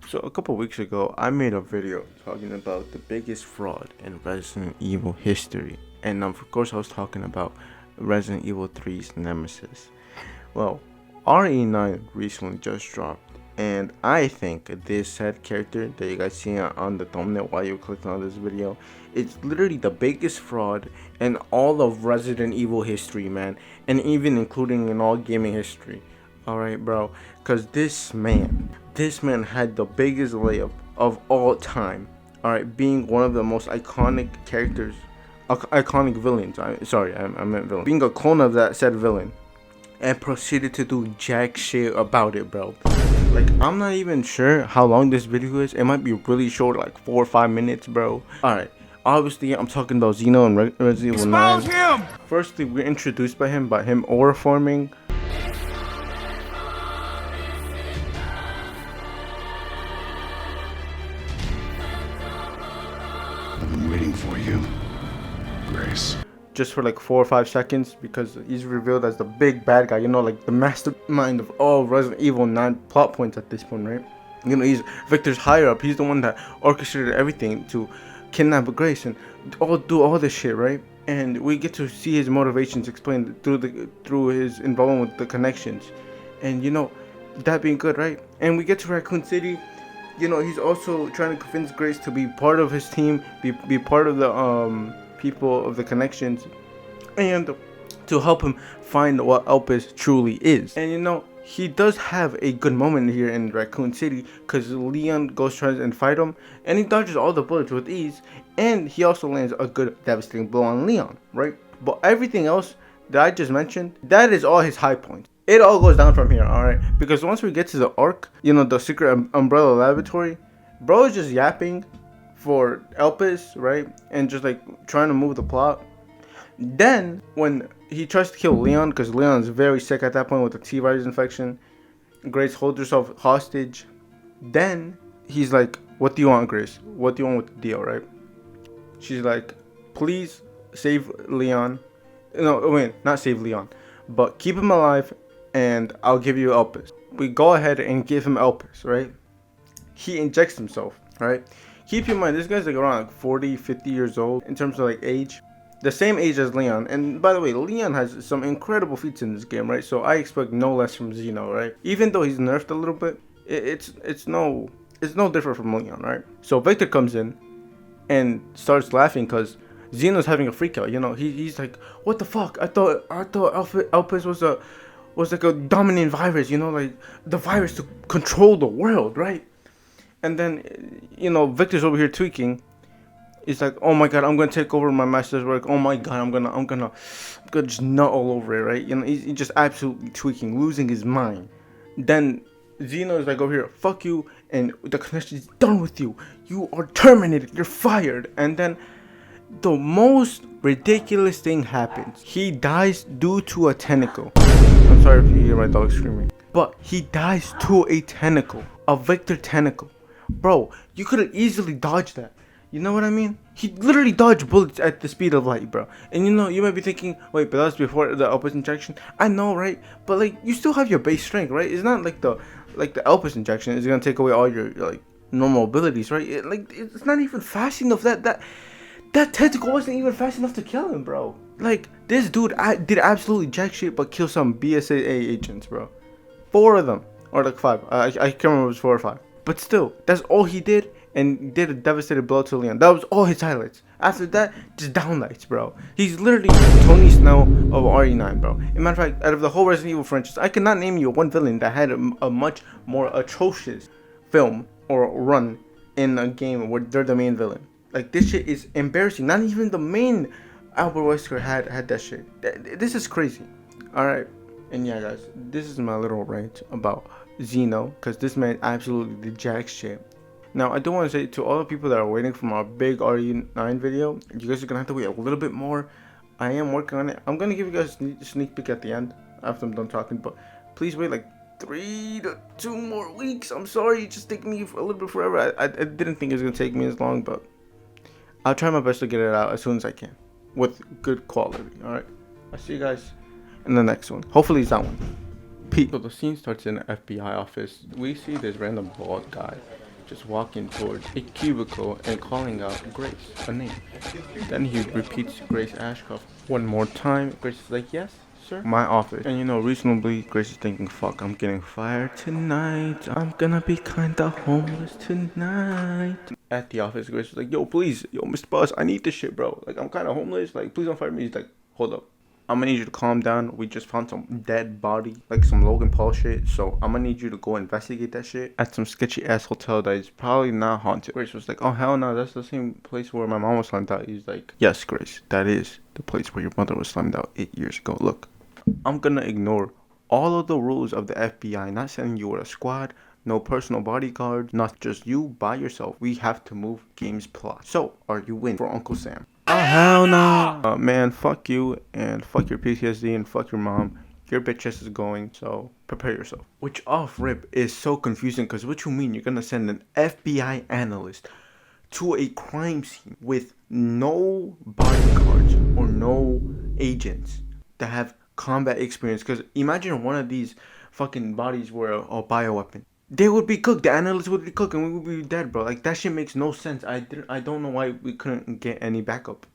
So a couple weeks ago, I made a video talking about the biggest fraud in Resident Evil history, and of course, I was talking about Resident Evil 3's Nemesis. Well, RE9 recently just dropped, and I think this said character that you guys see on the thumbnail while you're clicking on this video, it's literally the biggest fraud in all of Resident Evil history, man, and even including in all gaming history. Alright, bro, because this man had the biggest layup of all time. Alright, being one of the most iconic characters, iconic villains. I meant villain. Being a clone of that said villain, and proceeded to do jack shit about it, bro. Like, I'm not even sure how long this video is. It might be really short, like 4 or 5 minutes, bro. Alright, obviously, I'm talking about Zeno and Resident Evil 9. Him! Firstly, we're introduced by him aura forming. I've been waiting for you, Grace. Just for like 4 or 5 seconds, because he's revealed as the big bad guy, you know, like the mastermind of all Resident Evil 9 plot points at this point, right? You know, he's Victor's higher up. He's the one that orchestrated everything to kidnap Grace and do all this shit, right? And we get to see his motivations explained through his involvement with the connections. And you know, that being good, right? And we get to Raccoon City. You know, he's also trying to convince Grace to be part of his team, be part of the people of the connections, and to help him find what Elpis truly is. And you know, he does have a good moment here in Raccoon City, because Leon goes tries and fight him, and he dodges all the bullets with ease, and he also lands a good devastating blow on Leon, right? But everything else that I just mentioned, that is all his high points. It all goes down from here, alright? Because once we get to the Ark, you know, the secret umbrella laboratory, bro is just yapping for Elpis, right? And just like trying to move the plot. Then, when he tries to kill Leon, because Leon is very sick at that point with the T-virus infection, Grace holds herself hostage. Then, he's like, what do you want, Grace? What do you want with the deal, right? She's like, please save Leon. No, wait, not save Leon, but keep him alive, and I'll give you Elpis. We go ahead and give him Elpis, right? He injects himself, right? Keep in mind, this guy's like around like 40, 50 years old in terms of like age. The same age as Leon. And by the way, Leon has some incredible feats in this game, right? So I expect no less from Zeno, right? Even though he's nerfed a little bit, it's no different from Leon, right? So Victor comes in and starts laughing because Zeno's having a freak out. You know, he's like, what the fuck? I thought Elpis was like a dominant virus, you know, like the virus to control the world, right? And then, you know, Victor's over here tweaking. He's like, oh my god, I'm gonna take over my master's work. Oh my god, I'm gonna just nut all over it, right? You know, he's just absolutely tweaking, losing his mind. Then Zeno is like over here, fuck you, and the connection is done with you. You are terminated. You're fired. And then the most ridiculous thing happens. He dies due to a tentacle. I'm sorry if you hear my dog screaming, but he dies to a tentacle, a Victor tentacle. Bro, you could have easily dodged that. You know what I mean? He literally dodged bullets at the speed of light, bro. And you know, you might be thinking, wait, but that's before the Elpis injection. I know, right? But like, you still have your base strength, right? It's not like the Elpis injection is gonna take away all your like normal abilities, right? It's not even fast enough. That tentacle wasn't even fast enough to kill him, bro. Like, this dude did absolutely jack shit but kill some BSAA agents, bro. 4 of them, or like 5. I can't remember if it was 4 or 5. But still, that's all he did, and did a devastating blow to Leon. That was all his highlights. After that, just downlights, bro. He's literally Tony Snow of RE9, bro. As a matter of fact, out of the whole Resident Evil franchise, I cannot name you one villain that had a much more atrocious film or run in a game where they're the main villain. Like, this shit is embarrassing. Not even the main Albert Wesker had that shit. This is crazy. Alright. And yeah, guys, this is my little rant about Zeno, because this man absolutely did jack shit. Now, I do want to say to all the people that are waiting for my big RE9 video, you guys are going to have to wait a little bit more. I am working on it. I'm going to give you guys a sneak peek at the end after I'm done talking, but please wait like 3 to 2 more weeks. I'm sorry, it just took me a little bit forever. I didn't think it was going to take me as long, but I'll try my best to get it out as soon as I can with good quality. Alright, I'll see you guys in the next one. Hopefully it's that one. Peace. So the scene starts in an FBI office. We see this random bald guy just walking towards a cubicle and calling out Grace, a name. Then he repeats Grace Ashcroft one more time. Grace is like, yes, sir? My office. And you know, reasonably, Grace is thinking, fuck, I'm getting fired tonight. I'm gonna be kinda homeless tonight. At the office, Grace is like, yo, please, yo, Mr. Boss, I need this shit, bro. Like, I'm kinda homeless. Like, please don't fire me. He's like, hold up. I'm gonna need you to calm down. We just found some dead body, like some Logan Paul shit. So I'm gonna need you to go investigate that shit at some sketchy ass hotel that is probably not haunted. Grace was like, oh hell no, that's the same place where my mom was slammed out. He's like, yes, Grace, that is the place where your mother was slammed out 8 years ago. Look, I'm gonna ignore all of the rules of the FBI, not sending you with a squad, no personal bodyguard, not just you by yourself. We have to move game's plot. So, are you in for Uncle Sam? Oh hell no! Man, fuck you and fuck your PTSD and fuck your mom. Your bitch ass is going, so prepare yourself. Which off rip is so confusing because what you mean you're gonna send an FBI analyst to a crime scene with no bodyguards or no agents that have combat experience? Because imagine one of these fucking bodies were a bioweapon. They would be cooked. The analysts would be cooked, and we would be dead, bro. Like that shit makes no sense. I don't know why we couldn't get any backup.